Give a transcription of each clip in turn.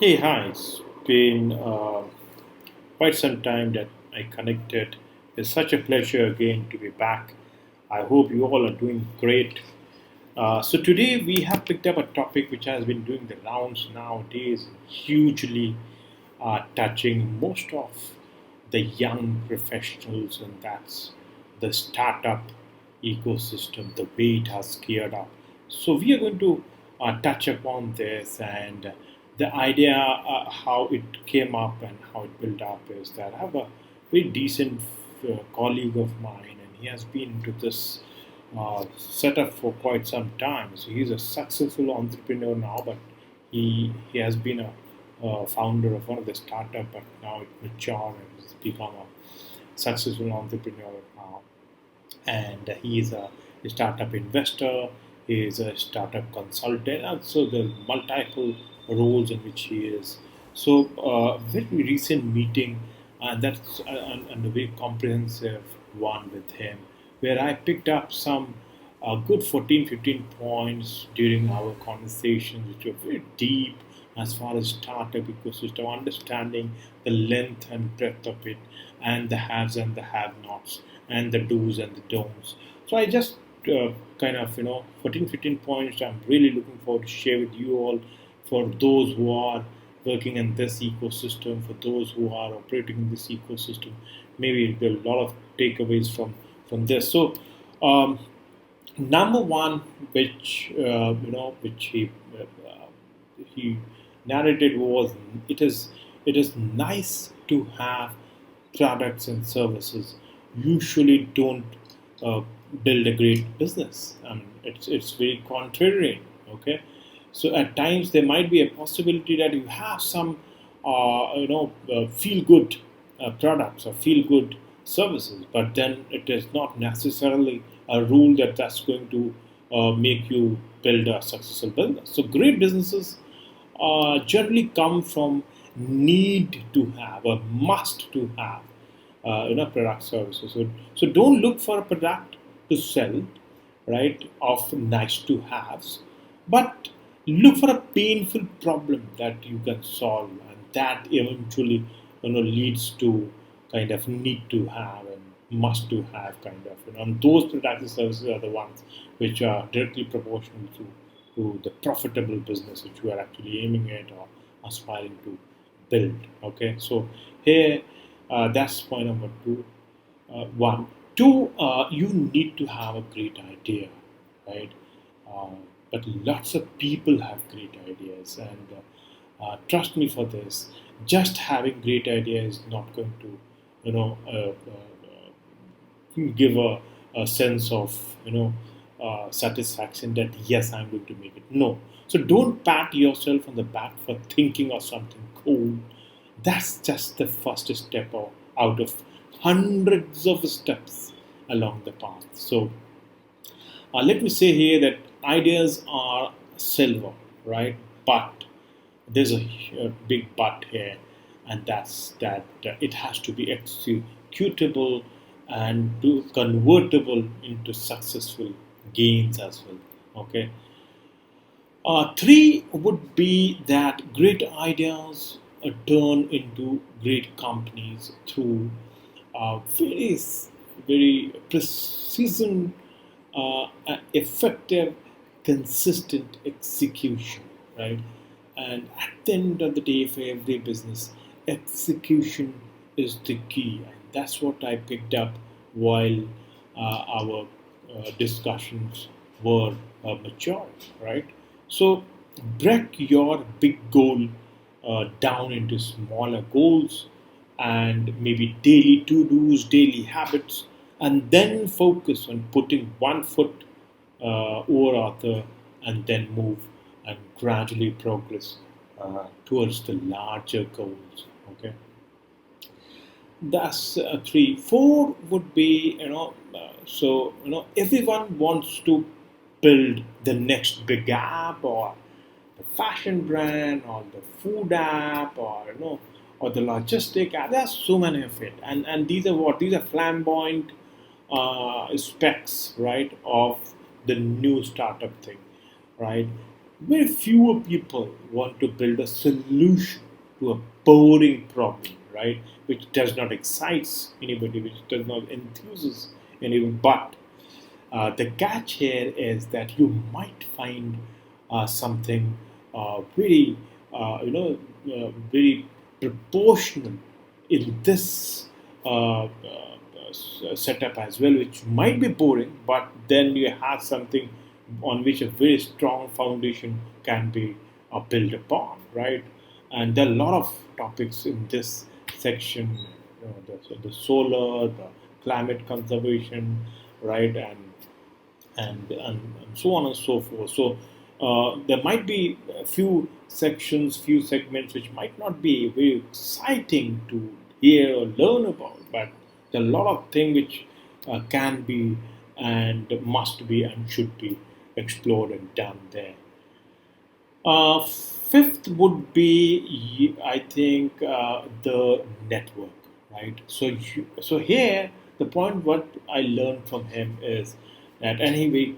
Hey, hi. It's been quite some time that I connected. It's such a pleasure again to be back. I hope you all are doing great. So, today we have picked up a topic which has been doing the rounds nowadays, hugely touching most of the young professionals, and that's the startup ecosystem, the way it has geared up. So, we are going to touch upon this and the idea how it came up and how it built up is that I have a very decent colleague of mine, and he has been into this setup for quite some time. So he's a successful entrepreneur now, but he has been a founder of one of the startup, but now it matured and has become a successful entrepreneur now. And he is a startup investor. He is a startup consultant, and so the multiple roles in which he is. So, very recent meeting, and that's and a very comprehensive one with him, where I picked up some good 14, 15 points during our conversations, which were very deep as far as startup ecosystem, understanding the length and breadth of it, and the haves and the have-nots, and the do's and the don'ts. So I just kind of 14, 15 points I'm really looking forward to share with you all, for those who are working in this ecosystem, for those who are operating in this ecosystem. Maybe there are a lot of takeaways from this. So um, number one, which which he narrated was, it is nice to have products and services usually don't uh, build a great business. It's very contrarian. Okay, so at times there might be a possibility that you have some feel good products or feel good services, but then it is not necessarily a rule that that's going to make you build a successful business. So great businesses generally come from need to have, a must to have, product services. So don't look for a product to sell, right, of nice to haves, but look for a painful problem that you can solve, and that eventually leads to kind of need to have and must to have kind of, and those products and services are the ones which are directly proportional to the profitable business which you are actually aiming at or aspiring to build. Okay, so here that's point number two. One, two, you need to have a great idea, right? Uh, but lots of people have great ideas, and trust me for this. Just having great idea is not going to, give a sense of satisfaction that yes, I'm going to make it. No, so don't pat yourself on the back for thinking of something cool. That's just the first step out of hundreds of steps along the path. So let me say here that ideas are silver, right? But there's a big but here, and that's that it has to be executable and convertible into successful gains as well. Okay. Three would be that great ideas turn into great companies through very precision, effective, consistent execution, right? And at the end of the day, for every business, execution is the key, and that's what I picked up while our discussions were maturing, right? So break your big goal down into smaller goals and maybe daily to dos, daily habits, and then focus on putting one foot over other, and then move and gradually progress towards the larger goals. Okay, that's three. Four would be, everyone wants to build the next big app or the fashion brand or the food app or or the logistic app. There's so many of it, and these are what, these are flamboyant specs, right, of the new startup thing, right? Very fewer people want to build a solution to a boring problem, right? Which does not excite anybody, which does not enthuse anyone. But the catch here is that you might find something very, very proportional in this setup as well, which might be boring, but then you have something on which a very strong foundation can be built upon, right? And there are a lot of topics in this section, the solar, the climate conservation, right, and so on and so forth. So there might be a few sections, few segments which might not be very exciting to hear or learn about, but there are a lot of things which can be and must be and should be explored and done there. Fifth would be, I think, the network, right? So here, the point what I learned from him is that, and he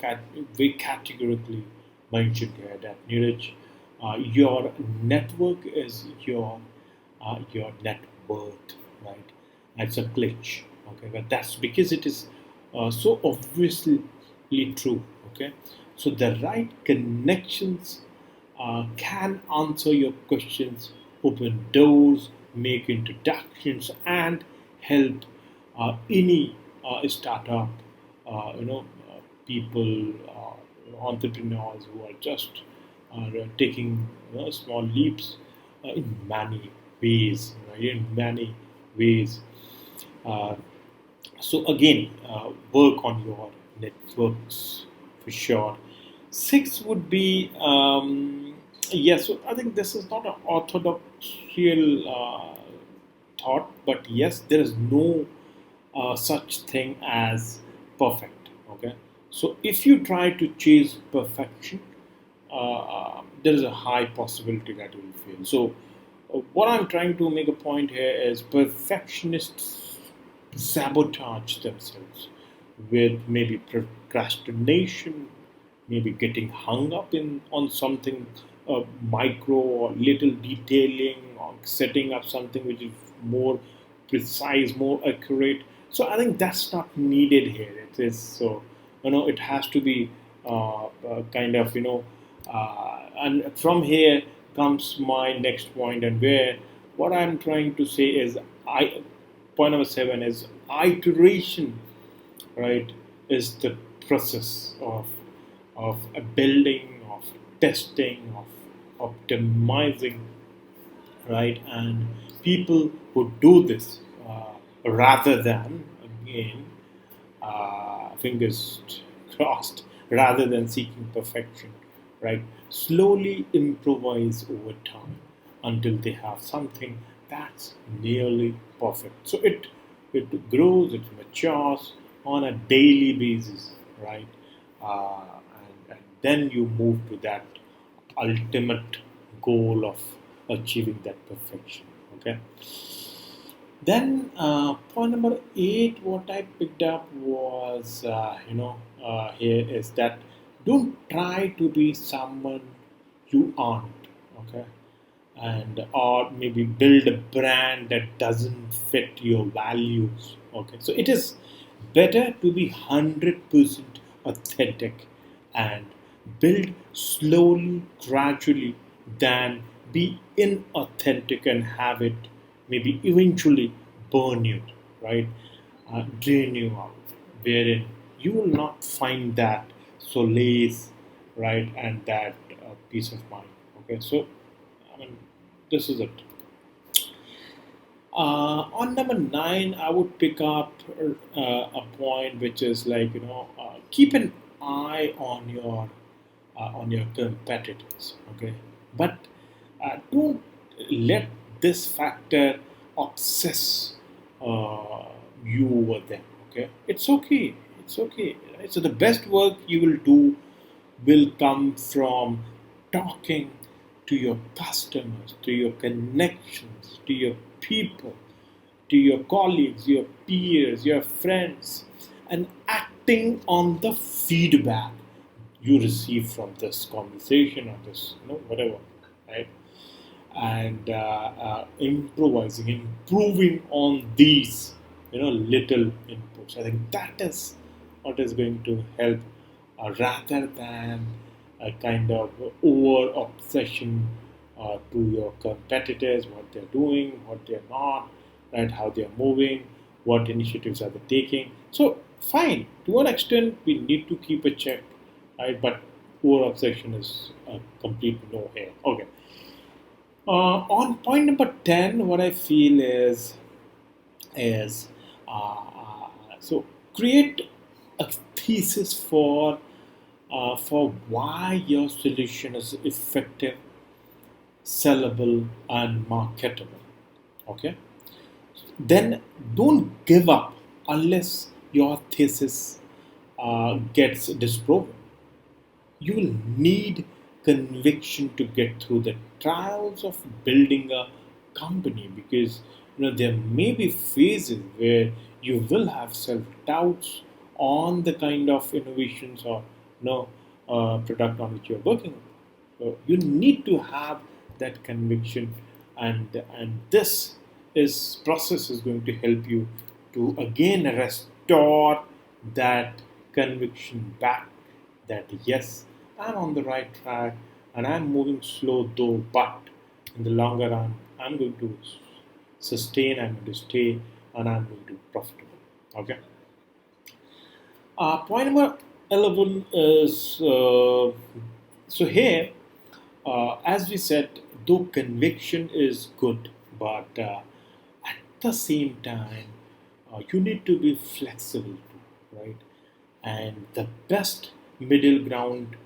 very categorically mentioned here that Neeraj, your network is your net worth, right? It's a glitch, okay, but that's because it is so obviously true, okay. So the right connections can answer your questions, open doors, make introductions, and help any startup, people, entrepreneurs who are just taking small leaps in many ways, right? In many ways. Uh, so again, work on your networks for sure. Six would be yes. So I think this is not an orthodox thought, but yes, there is no such thing as perfect. Okay, so if you try to chase perfection, there is a high possibility that you will fail. So, what I'm trying to make a point here is perfectionists sabotage themselves with maybe procrastination, maybe getting hung up in on something micro or little detailing, or setting up something which is more precise, more accurate. So I think that's not needed here. It is so, it has to be kind of, and from here comes my next point, and where what I'm trying to say is, I point number seven is iteration, right, is the process of building, of testing, of optimizing, right? And people who do this rather than, again, fingers crossed, rather than seeking perfection, right? Slowly improvise over time until they have something that's nearly perfect. So it grows, it matures on a daily basis, right? And then you move to that ultimate goal of achieving that perfection. Okay. Then point number eight, what I picked up was, here is that don't try to be someone you aren't, okay, and or maybe build a brand that doesn't fit your values, okay. So it is better to be 100% authentic and build slowly, gradually, than be inauthentic and have it maybe eventually burn you, right? Drain you out, wherein you will not find that solace, right, and that peace of mind. Okay, so I mean, this is it. On number nine, I would pick up a point which is like, keep an eye on your competitors, okay, but don't let this factor obsess uh, you over them. Okay, it's okay. It's okay. Right? So the best work you will do will come from talking to your customers, to your connections, to your people, to your colleagues, your peers, your friends, and acting on the feedback. you receive from this conversation or this, whatever, right? And improvising, improving on these, little inputs. I think that is what is going to help, rather than a kind of over obsession to your competitors, what they're doing, what they're not, right? How they're moving, what initiatives are they taking. So fine, to an extent, we need to keep a check, right? But over obsession is a complete no here. Okay. On point number 10, what I feel is so create a thesis for why your solution is effective, sellable, and marketable. Okay, then don't give up unless your thesis gets disproven. You will need conviction to get through the trials of building a company, because there may be phases where you will have self doubts on the kind of innovations or product on which you're working on. So you need to have that conviction, and this is process is going to help you to again restore that conviction back, that yes, I'm on the right track and I'm moving slow though, but in the longer run, I'm going to sustain, I'm going to stay, and I'm going to be profitable. Okay. Point number 11 is so here, as we said, though conviction is good, but at the same time, you need to be flexible too, right? And the best middle ground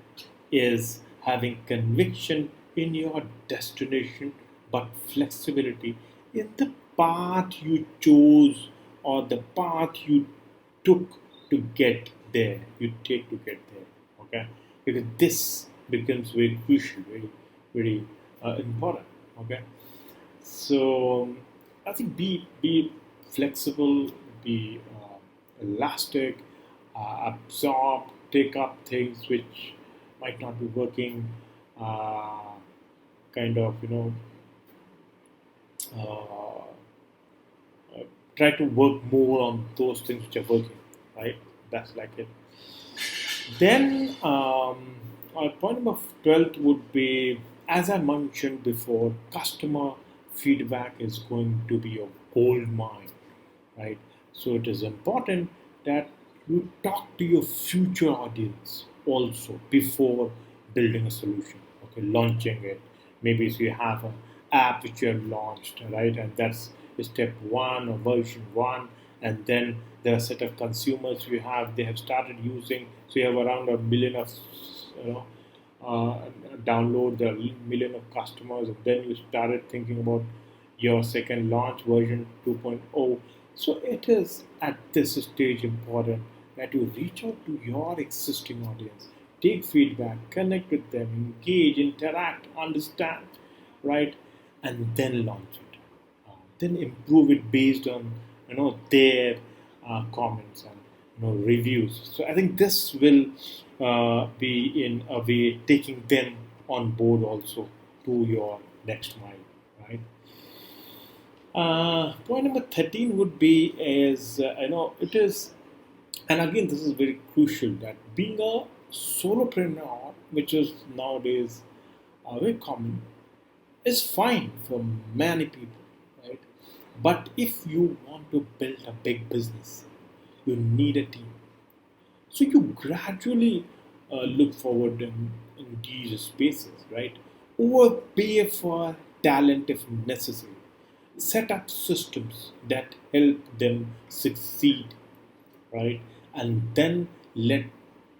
is having conviction in your destination, but flexibility in the path you chose or the path you took to get there, you take to get there. Okay, because this becomes very crucial, very important. Okay, so I think be flexible, be elastic, absorb, take up things which might not be working. Kind of uh, try to work more on those things which are working, right? That's like it. Then point number 12 would be, as I mentioned before, customer feedback is going to be your gold mine, right? So it is important that you talk to your future audience also before building a solution, okay, launching it. Maybe if you have an app which you have launched, right, and that's step one or version one, and then there are a set of consumers you have, they have started using, so you have around a million of you know uh, download, there are million of customers, and then you started thinking about your second launch version 2.0. So it is at this stage important that you reach out to your existing audience, take feedback, connect with them, engage, interact, understand, right, and then launch it. Then improve it based on their comments and reviews. So I think this will be in a way taking them on board also to your next mile, right? Point number 13 would be is it is, and again this is very crucial, that being a solopreneur, which is nowadays very common, is fine for many people, right? But if you want to build a big business, you need a team. So you gradually look forward in these spaces, right? Or pay for talent if necessary. Set up systems that help them succeed, right? And then let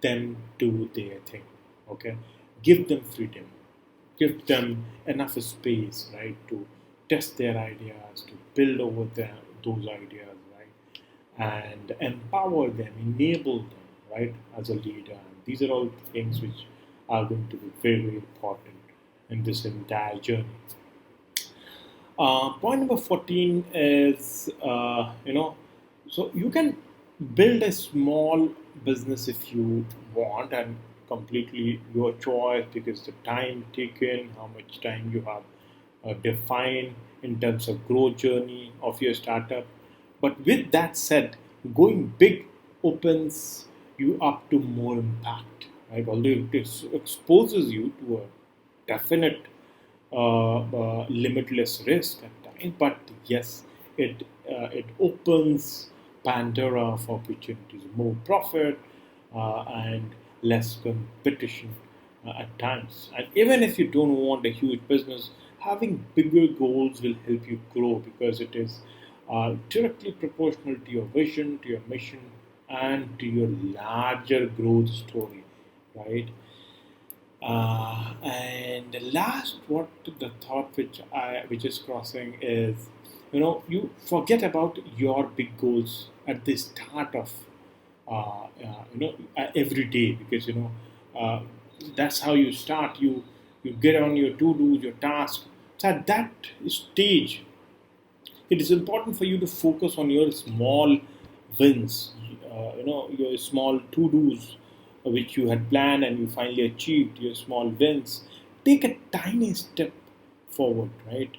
them do their thing, okay? Give them freedom, give them enough space, right, to test their ideas, to build over those ideas, right, and empower them, enable them, right, as a leader. And these are all things which are going to be very, very important in this entire journey. Point number 14 is, so you can build a small business if you want, and completely your choice because the time taken, how much time you have defined in terms of growth journey of your startup. But with that said, going big opens you up to more impact, right? Although it exposes you to a definite limitless risk at times, but yes, it opens Pandora of opportunities, more profit and less competition at times. And even if you don't want a huge business, having bigger goals will help you grow because it is directly proportional to your vision, to your mission, and to your larger growth story, right? And the last, what the thought which is crossing is, you forget about your big goals at the start of every day because uh, that's how you start. You get on your to do your task. So at that stage, it is important for you to focus on your small wins, your small to dos which you had planned and you finally achieved, your small wins. Take a tiny step forward, right?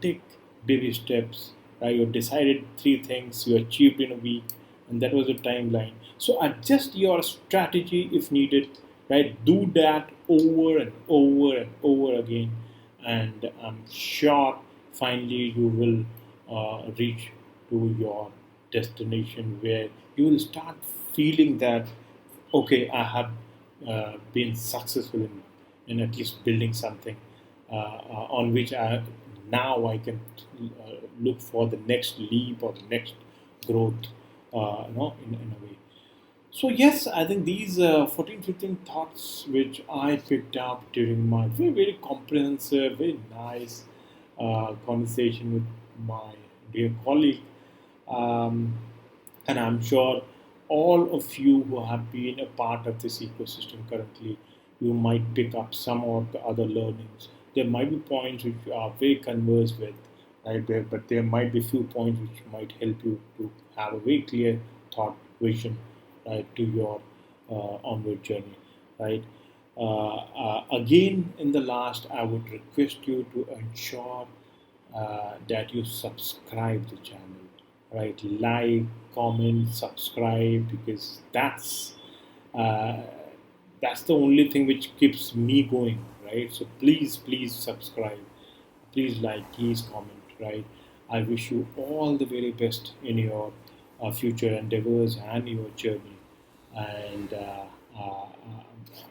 Take baby steps. You decided three things you achieved in a week, and that was the timeline. So adjust your strategy if needed, right? Do that over and over and over again, and I'm sure finally you will reach to your destination where you will start feeling that okay, I have been successful in at least building something on which I can look for the next leap or the next growth, in a way. So yes, I think these 14, 15 thoughts which I picked up during my very, very comprehensive, very nice conversation with my dear colleague, um, and I'm sure all of you who have been a part of this ecosystem currently, you might pick up some of the other learnings. There might be points which you are very conversed with, right? But there might be few points which might help you to have a very clear thought vision, right, to your onward journey, right? Again, in the last, I would request you to ensure that you subscribe the channel, right? Like, comment, subscribe, because uh, that's the only thing which keeps me going, right? So please subscribe, please like, please comment, right? I wish you all the very best in your future endeavors and your journey, and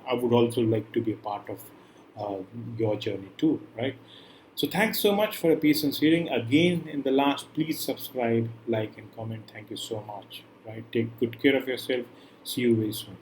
I would also like to be a part of your journey too, right? So thanks so much for your patience hearing. Again, in the last, please subscribe, like, and comment. Thank you so much. Right? Take good care of yourself. See you very soon.